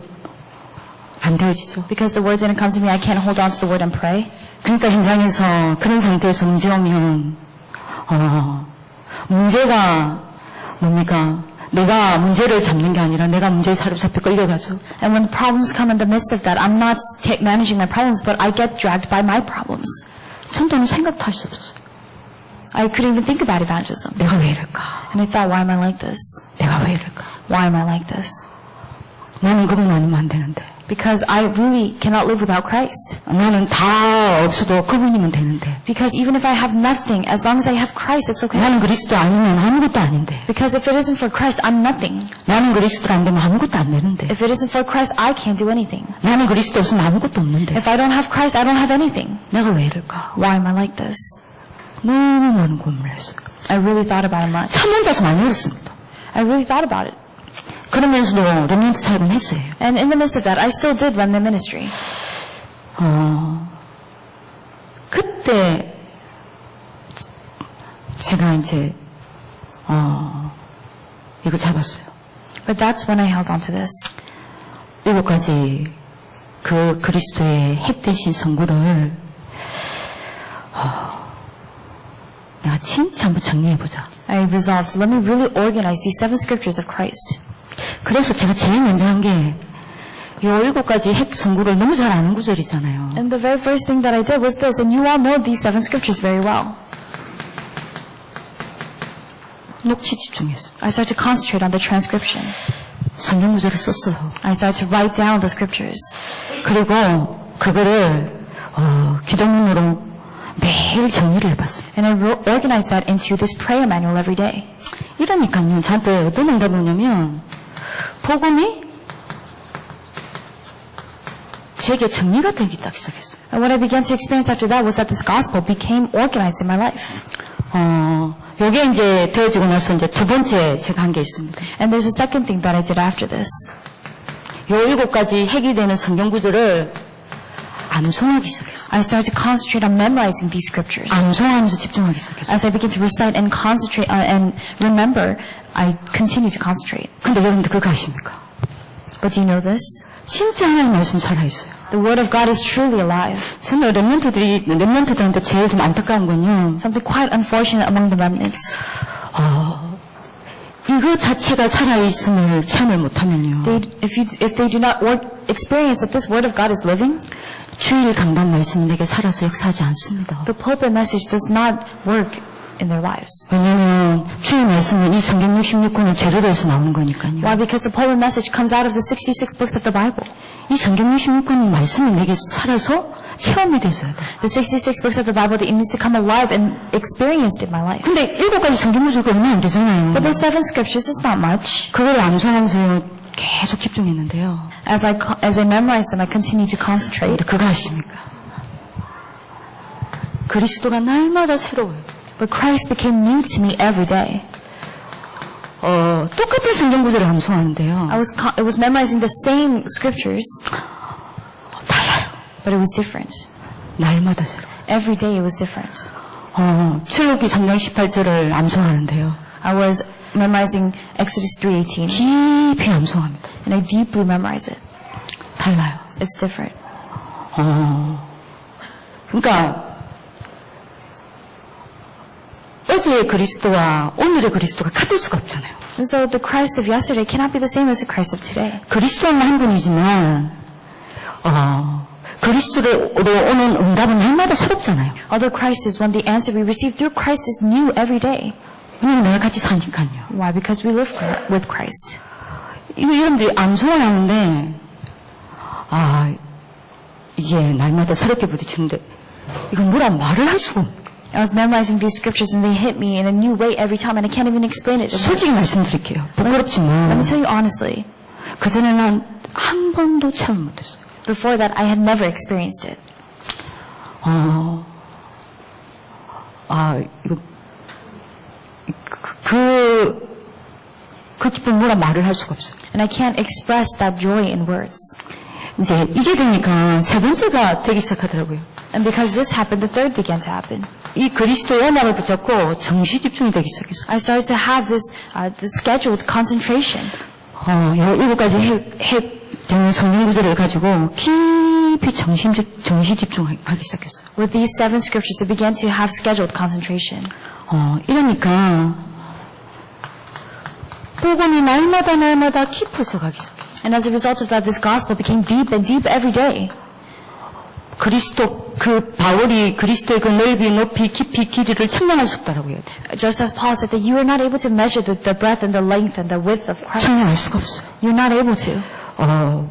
안 되어지죠. Because the word didn't come to me, I can't hold on to the word and pray. 그러니까 현장에서 그런 상태에서 문제 오면 문제가 뭡니까? 내가 문제를 잡는 게 아니라 내가 문제에 사로잡혀 끌려가죠. And when the problems come in the midst of that, I'm not managing my problems, but I get dragged by my problems. 전도는 생각도 할 수 없었어요. I couldn't even think about evangelism. 내가 왜 이럴까? And I thought, why am I like this? 내가 왜 이럴까? Why am I like this? 나는 그분 아니면 안 되는데. Because I really cannot live without Christ. 나는 다 없어도 그분이면 되는데. Because even if I have nothing, as long as I have Christ, it's okay. 나는 그리스도 아니면 아무것도 아닌데. Because if it isn't for Christ, I'm nothing. 나는 그리스도 안 되면 아무것도 안 되는데. If it isn't for Christ, I can't do anything. 나는 그리스도 없으면 아무것도 없는데. If I don't have Christ, I don't have anything. 내가 왜 이럴까? Why am I like this? 너무 많은 고민을 했어요. I really thought about it much. 참 혼자서 많이 울었습니다. I really thought about it. 그러면서도 렘넌트 살곤 했어요. And in the midst of that, I still did remnant ministry. 그때 제가 이제 이걸 잡았어요. But that's when I held on to this. 7가지 그 그리스도의 핵 대신 선구를 내가 진짜 한번 정리해보자. I resolved, let me really organize these 7 scriptures of Christ. 그래서 제가 제일 먼저 한 게 이 7가지 핵 선구를 너무 잘 아는 구절이잖아요. And the very first thing that I did was this, and you all know these 7 scriptures very well. 녹취 집중했어요. I started to concentrate on the transcription. 성경 구절을 썼어요. I started to write down the scriptures. 그리고 그거를 기도문으로 매일 정리를 해봤어요. And I organized that into this prayer manual every day. 이러니까요, 저한테 어떤 응답이 오냐면 복음이 제게 정리가 되기 딱 시작했어요. And what I began to experience after that was that this gospel became organized in my life. 요게 이제 되어지고 나서 이제 두 번째 제가 한 게 있습니다. And there's a second thing that I did after this. 요 7가지 핵이 되는 성경 구절을 암송하기 시작했어요. I started to concentrate on memorizing these scriptures. 암송하면서 집중하기 시작했어요. As I began to recite and concentrate and remember, I continued to concentrate. 근데 여러분들 그거 아십니까? But do you know this? 진짜 하나님 말씀 살아있어요. The word of God is truly alive. 정말 렘넌트들한테 제일 좀 안타까운 건요. Something quite unfortunate among the remnants. 이거 자체가 살아있음을 체험을 못하면요. If they do not experience that this word of God is living, 주일 강단 말씀이 내게 살아서 역사하지 않습니다. the pulpit message does not work in their lives. 왜냐하면 주일 말씀은 이 성경 66권을 재료로 해서 나오는 거니까요. Why? Because the pulpit message comes out of the 66 books of the Bible. 이 성경 66권 말씀이 내게 살아서 체험이 됐어야 돼. The 66 books of the Bible, it needs to come alive and experienced in my life. 근데 7가지 성경 구절가 얼마 안 되잖아요. But those 7 scriptures is not much. 그걸 암송하면서 계속 집중했는데요. As I memorized them, I continued to concentrate. 근데 그거 아십니까? 그리스도가 날마다 새로워요. But Christ became new to me every day. 똑같은 성경 구절을 암송하는데요. I was memorizing the same scriptures, 달라요. but it was different. 날마다 새로워요. Every day it was different. 출애굽기 3장 18절을 암송하는데요. I was memorizing Exodus 3:18, 깊이 암송합니다. and I deeply memorize it. 달라요. It's different. 그러니까 어제의 그리스도와 오늘의 그리스도가 같을 수가 없잖아요. And so the Christ of yesterday cannot be the same as the Christ of today. 그리스도는 한 분이지만 그리스도로 오는 응답은 날마다 새롭잖아요. Although Christ is one, the answer we receive through Christ is new every day. 왜냐면 내가 같이 사니까요. Why? Because we live with Christ. 이거 여러분들이 암송을 하는데 이게 날마다 새롭게 부딪히는데 이건 뭐라 말을 할 수가 없어요. I was memorizing these scriptures and they hit me in a new way every time and I can't even explain it. 솔직히 말씀드릴게요. Let me 부끄럽지만 tell you honestly, 그전에는 한 번도 체험 못했어요. before that I had never experienced it. 이거 그 기쁨 뭐라 말을 할 수가 없어요. And I can't express that joy in words. 이제 이게 되니까 세 번째가 되기 시작하더라고요. And because this happened, the third began to happen. 이 그리스도의 언약을 붙잡고 정시 집중이 되기 시작했어요. I started to have this scheduled concentration. 일곱 가지 핵된 성경 구절을 가지고 깊이 정시 집중하기 시작했어요. With these 7 scriptures, I began to have scheduled concentration. 이러니까 복음이 날마다 깊어서 가기 시작해요. And as a result of that, this gospel became deep and deep every day. 그리스도 바울이 그리스도의 그 넓이, 높이, 깊이, 길이를 측량할 수 없다라고 해야 돼. Just as Paul said that you are not able to measure the breadth and the length and the width of Christ. 측량할 수가 없어요. You're not able to.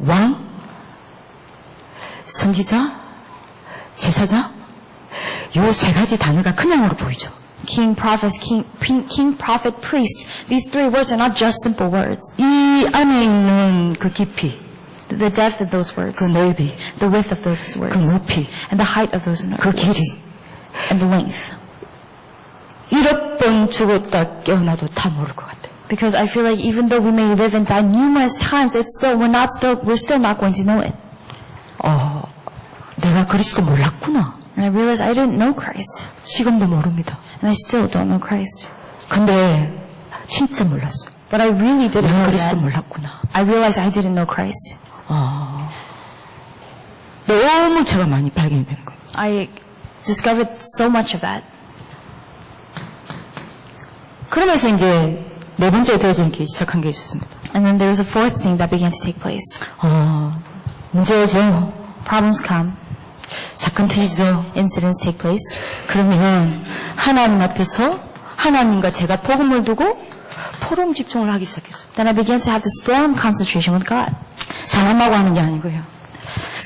왕, 선지자, 제사장, 요 세 가지 단어가 그냥으로 보이죠. King, prophet, priest. These 3 words are not just simple words. 이 안에 있는 그 깊이, The depth of those words, 그 넓이, the width of those 그 words, 높이, and the height of those 그 words, 길이. and the length. 1억 번 죽었다 깨어나도 다 모를 것 같아요. Because I feel like even though we may live and die numerous times, we're still not going to know it. 내가 그리스도 몰랐구나. And I realized I didn't know Christ. 지금도 모릅니다. And I still don't know Christ. 근데 진짜 몰랐어요. But I really didn't 내가 know 그리스도 that. 몰랐구나. I realized I didn't know Christ. 너무 제가 많이 발견이 되는 거예요. I discovered so much of that. 그러면서 이제 네 번째 되어지기 시작한 게 있었습니다. And then there was a 4th thing that began to take place. 문제죠. Problems come. 사건 터지죠. Incidents take place. 그러면 하나님 앞에서 하나님과 제가 복음을 두고 포럼 집중을 하기 시작했어요. Then I began to have this firm concentration with God. 사람하고 하는 게 아니고요.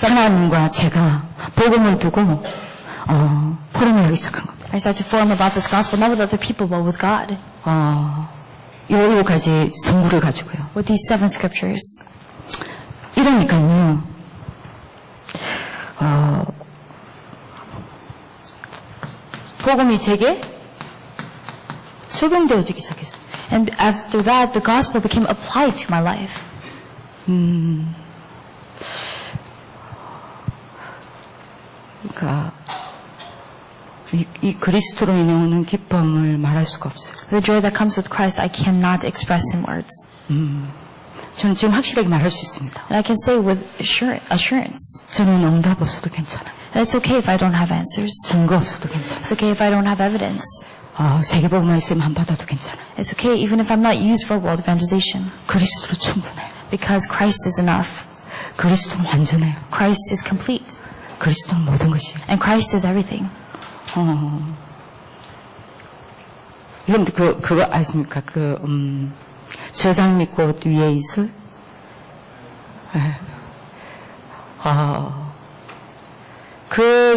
하나님과 제가 복음을 두고 포럼을 하기 시작한 겁니다. I started to form about this gospel, not with other people, but with God. 이 7가지 성구를 가지고요. With these 7 scriptures. 이러니까요. 복음이 제게 적용되어지기 시작했어요. And after that, the gospel became applied to my life. 그러니까 이 그리스도로 인해 오는 기쁨을 말할 수가 없어요. The joy that comes with Christ, I cannot express in words. 저는 지금 확실하게 말할 수 있습니다. And I can say with assurance. 저는 응답 없어도 괜찮아요. It's okay if I don't have answers. 증거 없어도 괜찮아요. It's okay if I don't have evidence. 세계복음화 있으면 안 받아도 괜찮아요. It's okay even if I'm not used for world evangelization. 그리스도로 충분해요. Because Christ is enough. 그리스도는 완전해요. Christ is complete. 그리스도는 모든 것이에요. And Christ is everything. 이건 그거 아십니까? 저장미꽃 위에 있을?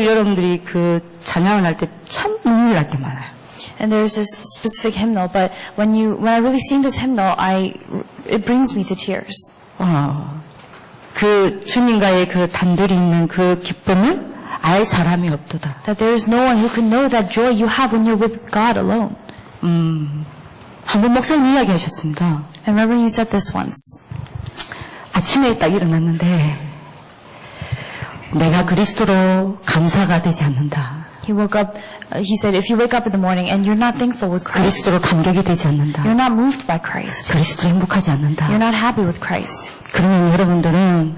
여러분들이 찬양을 할 때 참 눈물 날 때 많아요. And there's this specific hymnal, but when I really sing this hymnal, it brings me to tears. 주님과의 단둘이 있는 그 기쁨을 알 사람이 없도다. That there is no one who can know that joy you have when you're with God alone. 한번 목사님 이야기하셨습니다. I remember you said this once. 아침에 딱 일어났는데 내가 그리스도로 감사가 되지 않는다. He woke up, he said, if you wake up in the morning and you're not thankful with Christ, 그리스도로 감격이 되지 않는다. you're not moved by Christ. 그리스도로 행복하지 않는다. You're not happy with Christ. 그러면 여러분들은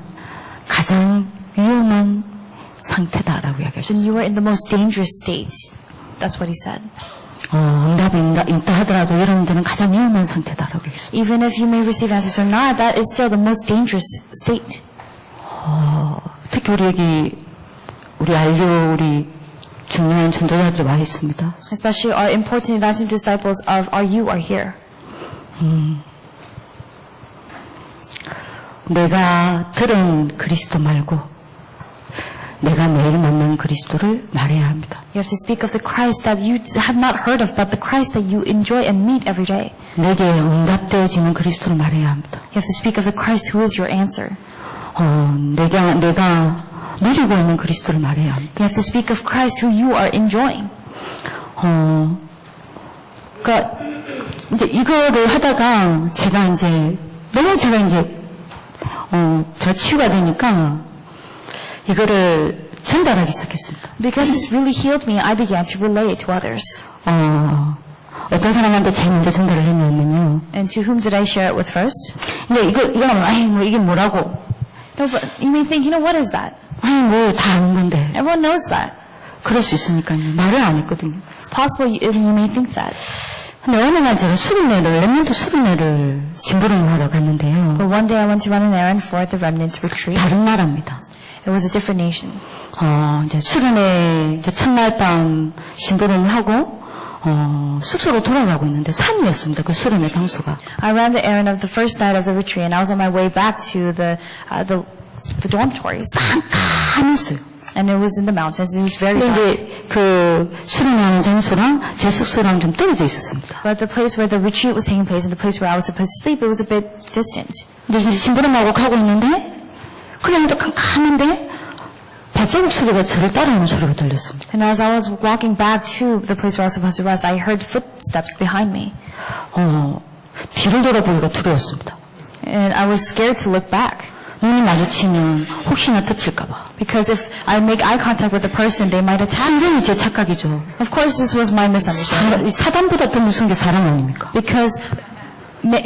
가장 위험한 상태다라고 Then 이야기하셨어요. you are in the most dangerous state. That's what he said. 응답이 있다 하더라도 여러분들은 가장 위험한 상태다라고 얘기했어요. Even if you may receive answers or not, that is still the most dangerous state. 특히 우리 여기 우리 알류 우리 중요한 전도자들이 와 있습니다. Especially our important evangelist disciples of RU are here. 내가 들은 그리스도 말고 내가 매일 만난 그리스도를 말해야 합니다. You have to speak of the Christ that you have not heard of, but the Christ that you enjoy and meet every day. 내게 응답되어지는 그리스도를 말해야 합니다. You have to speak of the Christ who is your answer. 내가 누리고 있는 그리스도를 말해야 합니다. You have to speak of Christ who you are enjoying. 그러니까 이제 이거를 하다가 제가 이제 제가 치유가 되니까 이거를 전달하기 시작했습니다. Because this really healed me, I began to relay it to others. 어떤 사람한테 제일 먼저 전달을 했냐면요. And to whom did I share it with first? 근데 이거 하면 이게 뭐라고? No, but you may think, what is that? 다 아는 건데. Everyone knows that. 그럴 수 있으니까요. 말을 안 했거든요. It's possible you may think that. 근데 어느 날 제가 랩몬트 수련회를 심부름을 하러 갔는데요. But one day I went to run an errand for the remnant retreat. 다른 나라입니다. It was a different nation. 이제 수련회 첫날 밤 심부름을 하고 숙소로 돌아가고 있는데 산이었습니다. 그 수련회 장소가. I ran the errand of the first night of the retreat, and I was on my way back to the dormitories. 깜깜했어요. And it was in the mountains. It was very 근데 dark. 이제 그 수련하는 장소랑 제 숙소랑 좀 떨어져 있었습니다. But the place where the retreat was taking place and the place where I was supposed to sleep, it was a bit distant. 근데 이제 심부름하고 가고 있는데 그냥 또 깜깜한데 발자국 소리가 저를 따라오는 소리가 들렸습니다. And as I was walking back to the place where I was supposed to rest, I heard footsteps behind me. 뒤를 돌아보기가 두려웠습니다. And I was scared to look back. 눈이 마주치면 혹시나 덮칠까봐. Because if I make eye contact with the person, they might attack. 순전히 제 착각이죠. Of course, this was my misunderstanding. 사단보다 더 무서운 게 사람 아닙니까? Because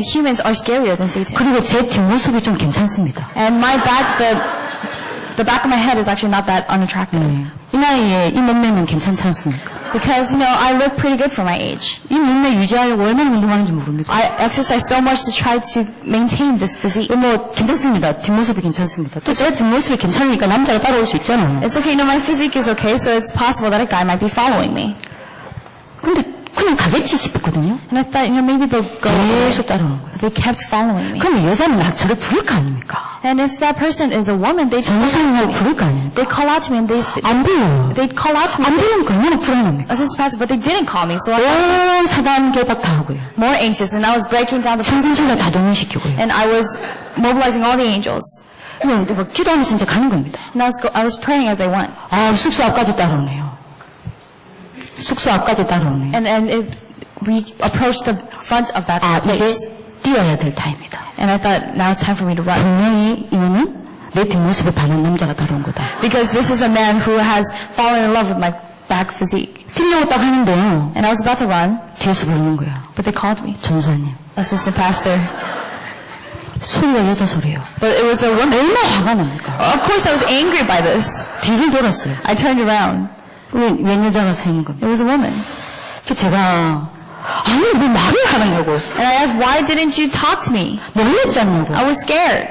humans are scarier than Satan. 그리고 제 뒷모습이 좀 괜찮습니다. And my back, the back of my head is actually not that unattractive. 이 나이에 이 몸매면 괜찮지 않습니까? Because, I look pretty good for my age. 이 몸매 유지하려고 얼마나 운동하는지 모릅니다. I exercise so much to try to maintain this physique. 괜찮습니다. 뒷모습이 괜찮습니다. 또 제 뒷모습이 괜찮으니까 남자가 따라올 수 있잖아요. It's okay, my physique is okay, so it's possible that a guy might be following me. 근데 그냥 가겠지 싶었거든요. And I thought, maybe they'll go. 계속 따라오는 거예요. But they kept following me. 그러면 여자는 저를 부를 거 아닙니까? And if that person is a woman, they 정상을 부를 거 아닙니까? they call out to me and 안 불러요. they call out to 안 me. 부르면 얼마나 불안합니까? Assistant pastor, but they didn't call me, so I was 온 사단 개박 다 하고요. more anxious, and I was breaking down the 천상천사 다 동원시키고요. and I was mobilizing all the angels. 그냥 기도하면서 이제 가는 겁니다. And I was praying as I went. 숙소 앞까지 따라오네요. 숙소 앞까지 따라오네요. And we approached the front of that 이제 place. 뛰어야 될 타임이다. And I thought, now it's time for me to run. 분명히 이유는 내 뒷모습에 반한 남자가 따라온 거다. Because this is a man who has fallen in love with my back physique. 뛰려고 딱 하는데요. And I was about to run, 뒤에서 부르는 거야. but they called me. 전사님. Assistant pastor. 소리가 여자 소리예요. But it was a woman. 얼마나 화가 납니까? Of course I was angry by this. 뒤를 돌았어요. I turned around. 웬 여자가 서 있는 겁니다. It was a woman. 제가 아니 왜 말을 하느냐고. And I asked, why didn't you talk to me? 놀랬잖냐고. I was scared.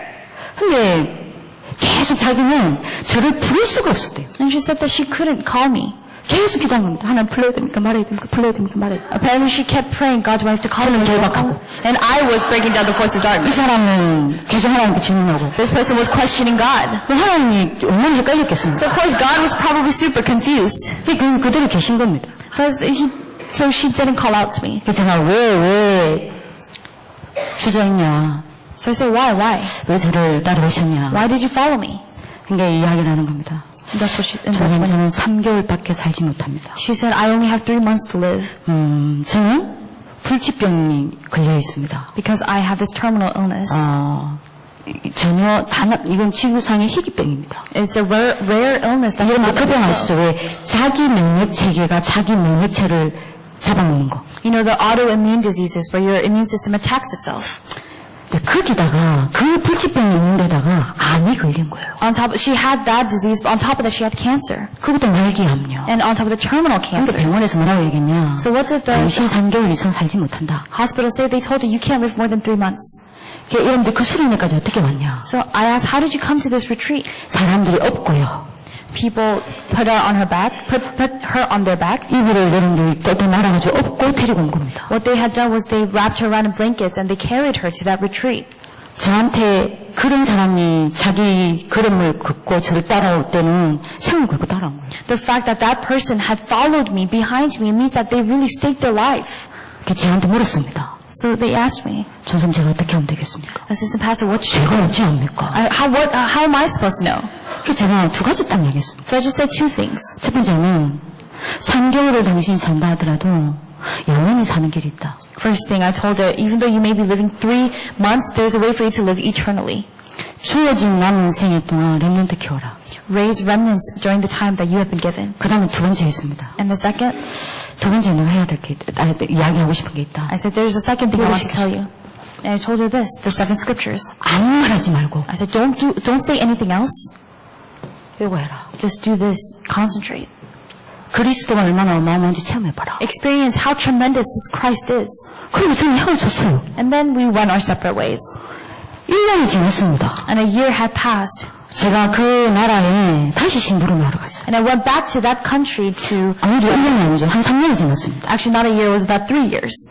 근데 계속 자기는 저를 부를 수가 없었대요. And she said that she couldn't call me. 계속 기도한 겁니다. 하나님 불러야 됩니까? 말해야 됩니까? 불러야 됩니까? 말해야 됩니까? Apparently she kept praying, God, do I have to call 저는 you? 결박하고. And I was breaking down the force of 이 darkness. 사람은 계속 하나님께 질문하고. This person was questioning God. 하나님이 얼마나 헷갈렸겠습니까? So of course God was probably super confused. 그대로 계신 겁니다. So she didn't call out to me. 제가 왜 주저했냐? So I said, why? 왜 저를 따라오셨냐? Why did you follow me? 그러니까 이야기를 하는 겁니다. And that's when 저는 3개월밖에 살지 못합니다. she said, I only have 3 months to live 저는 불치병이 걸려 있습니다. because I have this terminal illness. 전혀 이건 지구상의 희귀병입니다. It's a rare illness that's 여러분 not 그 병 in this 아시죠? world. 왜 자기 면역 체계가 자기 면역체를 잡아먹는 거. You know, the autoimmune diseases where your immune system attacks itself. 근데 거기다가 그 불치병이 있는 데다가 암이 걸린 거예요. On top, she had that disease, but on top of that, she had cancer. 그것도 말기암요. And on top of the terminal 그러니까 cancer. 병원에서 뭐라고 얘기했냐? So what did the 당신 3개월 이상 살지 못한다. hospital say? They told her, you can't live more than 3 months. 여러분들 그 수련회까지 어떻게 왔냐? So I asked, how did you come to this retreat? 사람들이 업고요. People put her on her back, put her on their back. 이불을 여러분들이 또 말아가지고 업고 데리고 온 겁니다. What they had done was they wrapped her around in blankets and they carried her to that retreat. 저한테 그런 사람이 자기 걸음을 긋고 저를 따라올 때는 생을 걸고 따라온 거예요. The fact that that person had followed me behind me means that they really staked their life. 그게 저한테 물었습니다. So they asked me, 전사님 제가 어떻게 하면 되겠습니까? Assistant Pastor, what should 제가 어찌 합니까? how am I supposed to know? 그래서 제가 두 가지 딱 얘기했습니다. So I just said two things. 첫 번째는 3개월을 당신이 산다 하더라도 영원히 사는 길이 있다. First thing I told her, even though you may be living 3 months, there's a way for you to live eternally. 주어진 남은 생애 동안 렘넌트 키워라. Raise remnants during the time that you have been given. 그 다음에 두 번째 했습니다. And the second, 두 번째 내가 해야 될 게 있다. 이야기하고 싶은 게 있다. I said, there's a second thing I want to tell you. And I told her this, the 7 scriptures. 아무 말 하지 말고 I said, don't say anything else. 이거 해라. Just do this. Concentrate. 그리스도가 얼마나 어마어마한지 체험해봐라. Experience how tremendous this Christ is. 그리고 저는 헤어졌어요. And then we went our separate ways. 1년이 지났습니다. And a year had passed. 제가 그 나라에 다시 심부름을 하러 갔어요. And I went back to that country to, 아니죠, 1년이 아니죠. 한 3년이 지났습니다. actually not a year, it was about 3 years.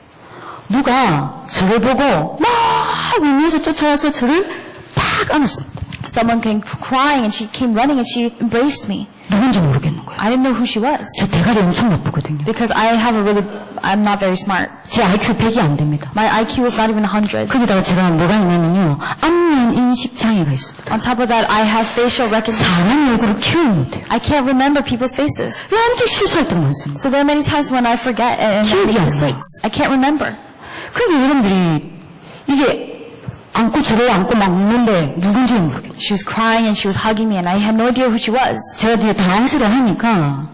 누가 저를 보고 막 울면서 쫓아와서 저를 팍 안았습니다. Someone came crying and she came running and she embraced me. 누군지 모르겠는 거예요. I didn't know who she was. 저 대가리 엄청 나쁘거든요. Because I'm not very smart. 제 IQ 100이 안 됩니다. My IQ was not even 100. 거기다가 제가 뭐가 있냐면요. 안면 인식 장애가 있습니다. On top of that, I have facial recognition. 사람 얼굴을 키우는 못해요. I can't remember people's faces. 완전 실수할 때가 많습니다. So there are many times when I forget and I 기억이 make 안 나요. mistakes. I can't remember. 근데 여러분들이 이게 안고 저를 안고 막 웃는데 누군지 모르겠어요. She was crying and she was hugging me and I had no idea who she was. 제가 되게 당황스러워하니까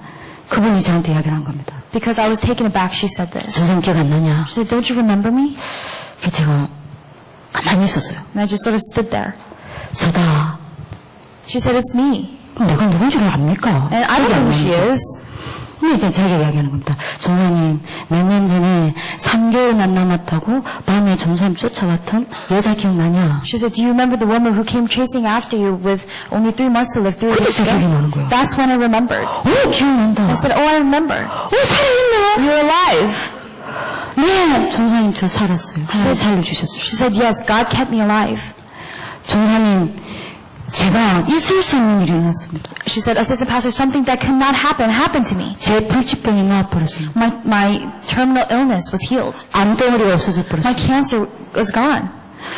그분이 저한테 이야기를 한 겁니다. Because I was taken aback, she said this. 선생님 기억 안 나냐? She said, don't you remember me? 그래서 제가 가만히 있었어요. And I just sort of stood there. 저다. She said, it's me. 그럼 내가 누군지를 압니까? And I don't know who she is. 근데 이제 자기가 이야기하는 겁니다. 전사님, 몇 년 전에 3개월만 남았다고 밤에 전사님 쫓아왔던 여자 기억나냐? She said, do you remember the woman who came chasing after you with only 3 months to live through 그때 this 생각이 나는 거예요. That's when I remembered. 기억난다. I said, oh, I remember. 살아있네. You're alive. 네, 전사님 저 살았어요. 하나님 살려주셨어요. She said, yes, God kept me alive. 전사님, 제가 있을 수 없는 일이 일어났습니다. She said, Assistant Pastor, something that could not happen happened to me. 제 불치병이 나와버렸습니다. My terminal illness was healed. 암덩어리가 없어져 My 버렸어요. cancer was gone.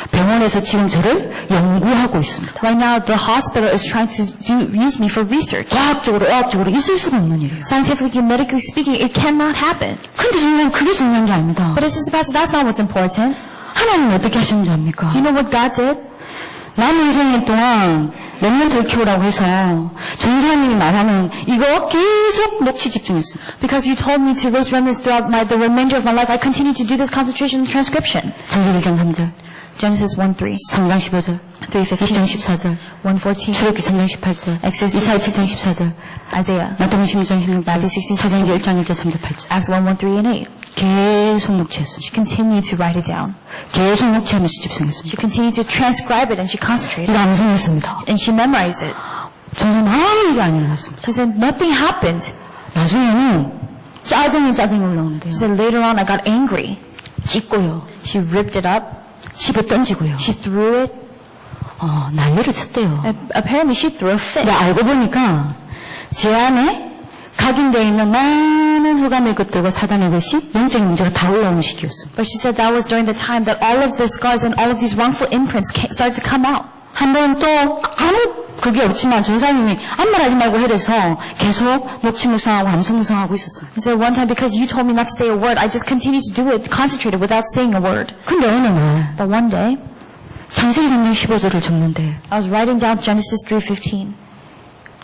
병원에서 지금 저를 연구하고 있습니다. Right now, the hospital is trying to use me for research. 과학적으로, 의학적으로 있을 수가 없는 일이에요. Scientifically, medically speaking, it cannot happen. 근데 정말 그게 중요한 게 아닙니다. But Assistant Pastor, that's not what's important. 하나님 어떻게 하셨는지 압니까? Do you know what God did? 남은 생애 동안 렘넌트를 키우라고 해서 전사님이 말하는 이거 계속 녹취 집중했습니다. Because you told me to raise remnants throughout the remainder of my life, I continue to do this concentration and transcription. 창세기 1장 3절, Genesis 1:3, 3장 15절, 3:15, 2장 14절, 1:14, 출애굽기 3장 18절, Exodus 이사야 7장 14절, Isaiah, 마태복음 16장 16절, Matthew 16, 사도행전 1장 1절 3절 8절 Acts 1:3 and 8. 계속 녹취했어요. She continued to write it down. 계속 녹취하면서 집중했습니다. She continued to transcribe it and she concentrated. 이거 암송했습니다. And she memorized it. 전사님 아무 일이 안 일어났습니다. She said, nothing happened. 나중에는 짜증이 올라오는데요. She said, later on I got angry. 찢고요. She ripped it up. 집에 던지고요. She threw it. 난리를 쳤대요. Apparently she threw a fit. 근데 알고 보니까 제 안에 각인되어 있는 많은 흑암의 것들과 사단의 것이 영적인 문제가 다 올라오는 시기였습니다. But she said that was during the time that all of the scars and all of these wrongful imprints started to come out. 한 번은 또 아무 그게 없지만 전사님이 아무 말 하지 말고 해서 계속 녹취 묵상하고 암송 묵상하고 있었어요. She said one time, because you told me not to say a word, I just continued to do it, concentrated without saying a word. 근데 어느 날 But one day, 창세기 3장 15절을 적는데 I was writing down Genesis 3:15.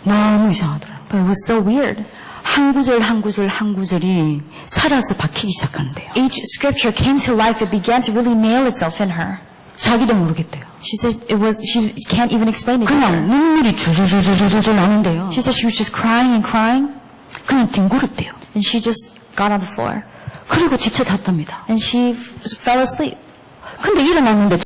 너무 이상하더라고요. But it was so weird. 한 구절 한 구절 한 구절이 살아서 박히기 시작하는데요. Each scripture came to life. It began to really nail itself in her. 자기도 모르겠대요. She said she can't even explain it. 그냥 눈물이 주주주주주주 나는데요. She said she was just crying and crying, 그냥 뒹굴었대요. and she just got on the floor. 그리고 지쳐 잤답니다. And she fell asleep. 근데 일어났는데